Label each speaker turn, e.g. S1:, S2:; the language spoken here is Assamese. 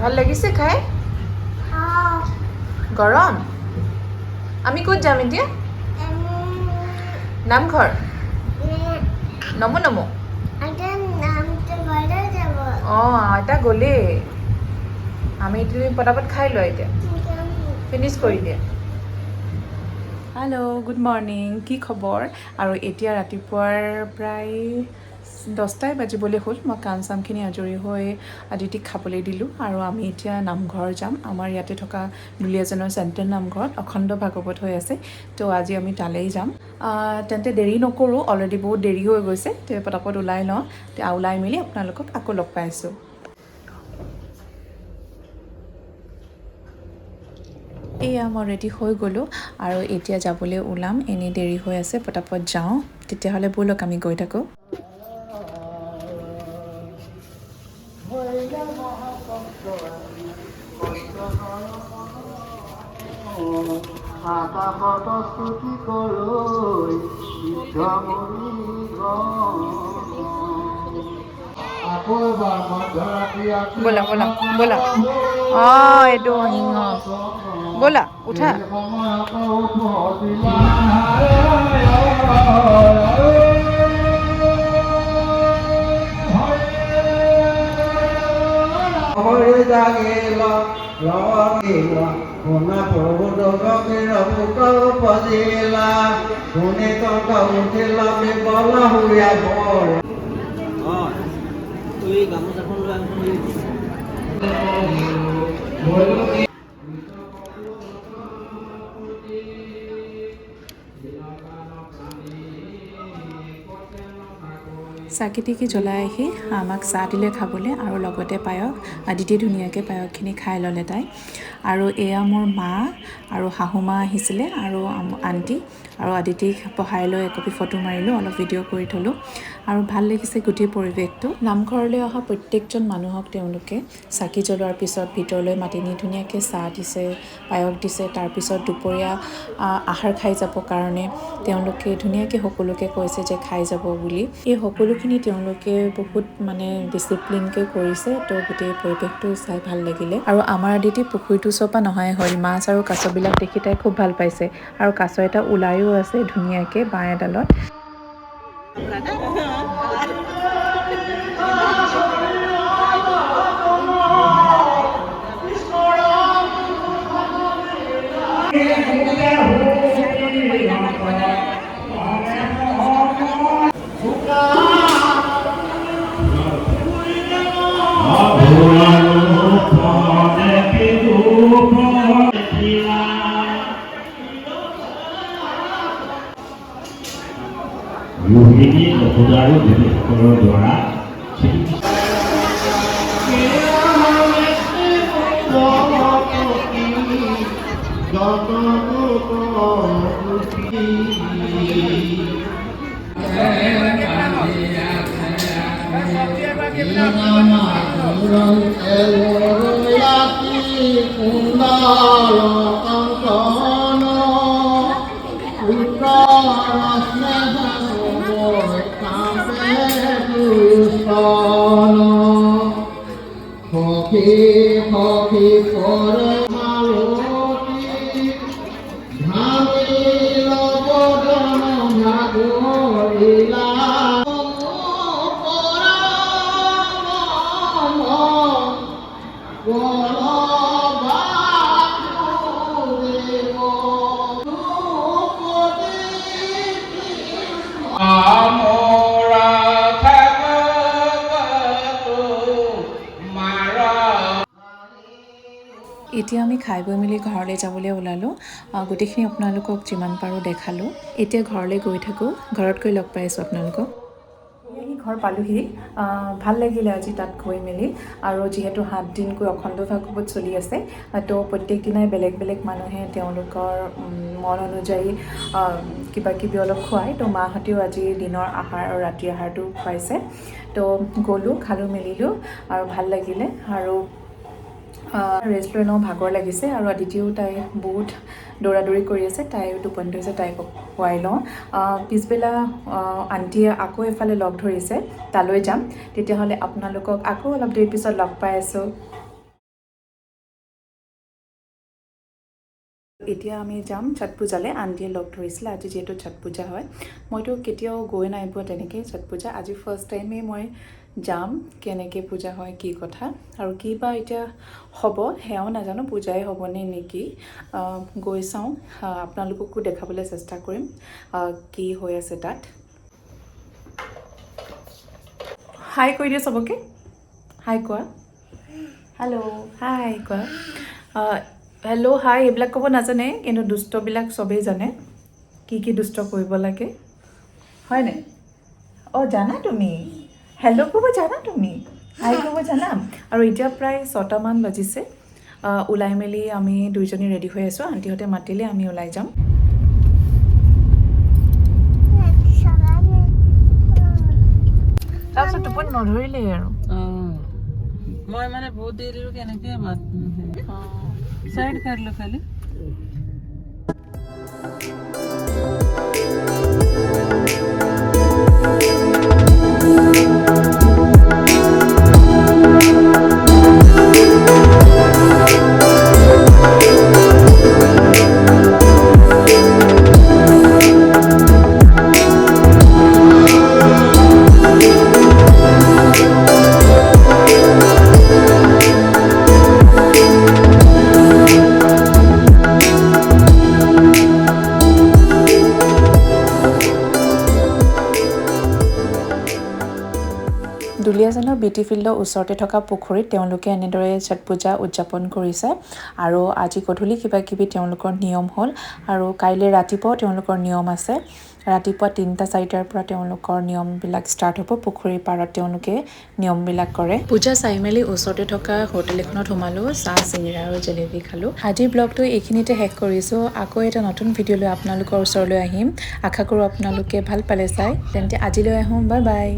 S1: ভাল লাগিছে খাই গৰম আমি ক'ত যাম এতিয়া নামঘৰ নমো নমো অঁ আইতা গ'লেই আমি তুমি পটাপট খাই লোৱা এতিয়া ফিনিছ কৰি দিয়া হেল্ল' গুড মৰ্ণিং কি খবৰ আৰু এতিয়া ৰাতিপুৱাৰ প্ৰায় 10টাই বাজিবলৈ হ'ল মই কাম চামখিনি আজৰি হৈ আদিতিক খাবলৈ দিলোঁ আৰু আমি এতিয়া নামঘৰ যাম আমাৰ ইয়াতে থকা দুলীয়াজনৰ চেণ্ট্ৰেল নামঘৰত অখণ্ড ভাগৱত হৈ আছে তো আজি আমি তালেই যাম তেন্তে দেৰি নকৰোঁ অলৰেডি বহুত দেৰি হৈ গৈছে তো পটাপট ওলাই লওঁ ওলাই মেলি আপোনালোকক আকৌ লগ পাইছোঁ এয়া মই ৰেডি হৈ গ'লোঁ আৰু এতিয়া যাবলৈ ওলাম এনেই দেৰি হৈ আছে পটাপট যাওঁ তেতিয়াহ'লে ব'লক আমি গৈ থাকোঁ बोला बोला बोला এইটো সিংহ बोला उठा চাকি জ্বলাই আহি আমাক চাহ দিলে খাবলৈ আৰু লগতে পায়স আদিতি ধুনীয়াকৈ পায়সখিনি খাই ল'লে তাই আৰু এয়া মোৰ মা আৰু শাহু মা আহিছিলে আৰু আণ্টি আৰু আদিতিক বহাই লৈ একপি ফটো মাৰিলোঁ অলপ ভিডিঅ' কৰি থলোঁ আৰু ভাল লাগিছে গোটেই পৰিৱেশটো নামঘৰলৈ অহা প্ৰত্যেকজন মানুহক তেওঁলোকে চাকি জ্বলোৱাৰ পিছত ভিতৰলৈ মাতি নি ধুনীয়াকৈ চাহ দিছে পায়স দিছে তাৰপিছত দুপৰীয়া আহাৰ খাই যাব কাৰণে তেওঁলোকে ধুনীয়াকৈ সকলোকে কৈছে যে খাই যাব বুলি এই সকলোখিনি তেওঁলোকে বহুত মানে ডিচিপ্লিনকৈ কৰিছে তো গোটেই পৰিৱেশটো চাই ভাল লাগিলে আৰু আমাৰ আদিতি পুখুৰীটো ওচৰৰ পৰা নহাই হ'ল মাছ আৰু কাছবিলাক দেখি তাই খুব ভাল পাইছে আৰু কাছ এটা ওলায়ো আছে ধুনীয়াকৈ বাঁহ এডালত
S2: रोहिणी नखोदारू देवीসকলৰ দ্বাৰা
S1: এতিয়া আমি খাই বৈ মেলি ঘৰলৈ যাবলৈ ওলালোঁ গোটেইখিনি আপোনালোকক যিমান পাৰোঁ দেখালোঁ এতিয়া ঘৰলৈ গৈ থাকোঁ ঘৰত গৈ লগ পাইছোঁ আপোনালোকক ঘৰ পালোহি ভাল লাগিলে আজি তাত গৈ মেলি আৰু যিহেতু 7 দিনকৈ অখণ্ড ভাগৱত চলি আছে তো প্ৰত্যেক দিনাই বেলেগ বেলেগ মানুহে তেওঁলোকৰ মন অনুযায়ী কিবা কিবি অলপ খুৱায় তো মাহঁতেও আজি দিনৰ আহাৰ আৰু ৰাতিৰ আহাৰটো খুৱাইছে তো গ'লোঁ খালোঁ মেলিলোঁ আৰু ভাল লাগিলে আৰু ৰেষ্ট লৈ লওঁ ভাগৰ লাগিছে আৰু আদিতিও তাই বহুত দৌৰা দৌৰি কৰি আছে তাইও টোপনি ধৰিছে তাইক খুৱাই লওঁ পিছবেলা আণ্টিয়ে আকৌ এফালে লগ ধৰিছে তালৈ যাম তেতিয়াহ'লে আপোনালোকক আকৌ অলপ দেৰি পিছত লগ পাই আছোঁ এতিয়া আমি যাম ছট পূজালৈ। আন্টিয়ে লগ ধৰিছিলে আজি যিহেতু ছট পূজা হয়। মইতো কেতিয়াও গৈ নাই পোৱা তেনেকৈ ছট পূজা, আজি ফাৰ্ষ্ট টাইমেই মই যাম কেনেকৈ পূজা হয় কি কথা আৰু কি বা এতিয়া হ'ব সেয়াও নাজানো, পূজাই হ'বনে নেকি। গৈ চাওঁ, আপোনালোককো দেখাবলৈ চেষ্টা কৰিম কি হৈ আছে তাত। হাই কৈ দিয়া চবকে, হাই কোৱা, হেল্ল' হাই কোৱা। হেল্ল' হাই এইবিলাক ক'ব নাজানে, কিন্তু দুষ্টবিলাক চবেই জানে কি দুষ্ট কৰিব লাগে, হয়নে? অঁ জানা তুমি, হেল্ল' ক'ব জানা তুমি, হাই ক'ব জানা। আৰু এতিয়া প্ৰায় 6টামান বাজিছে। ওলাই মেলি আমি দুইজনী ৰেডি হৈ আছোঁ, আণ্টিহঁতে মাতিলে আমি ওলাই যাম। তাৰপিছত টোপনি নধৰিলেই আৰু
S3: মই মানে বহুত দেৰি কেনেকে সাইড कर लो खाली।
S1: দুলীয়াজানৰ বিটি ফিল্ডৰ ওচৰতে থকা পুখুৰীত তেওঁলোকে এনেদৰে ছট পূজা উদযাপন কৰিছে। আৰু আজি গধূলি কিবা কিবি তেওঁলোকৰ নিয়ম হ'ল আৰু কাইলৈ ৰাতিপুৱাও তেওঁলোকৰ নিয়ম আছে। ৰাতিপুৱা 3-4টাৰ পৰা তেওঁলোকৰ নিয়মবিলাক ষ্টাৰ্ট হ'ব। পুখুৰীৰ পাৰত তেওঁলোকে নিয়মবিলাক কৰে। পূজা চাই মেলি ওচৰতে থকা হোটেল এখনত সোমালোঁ, চাহ চিঙৰা আৰু জেলেপি খালোঁ। আজিৰ ব্লগটো এইখিনিতে শেষ কৰিছোঁ। আকৌ এটা নতুন ভিডিঅ' লৈ আপোনালোকৰ ওচৰলৈ আহিম। আশা কৰোঁ আপোনালোকে ভাল পালে চাই। তেন্তে আজিলৈ আহোঁ, বাই বাই।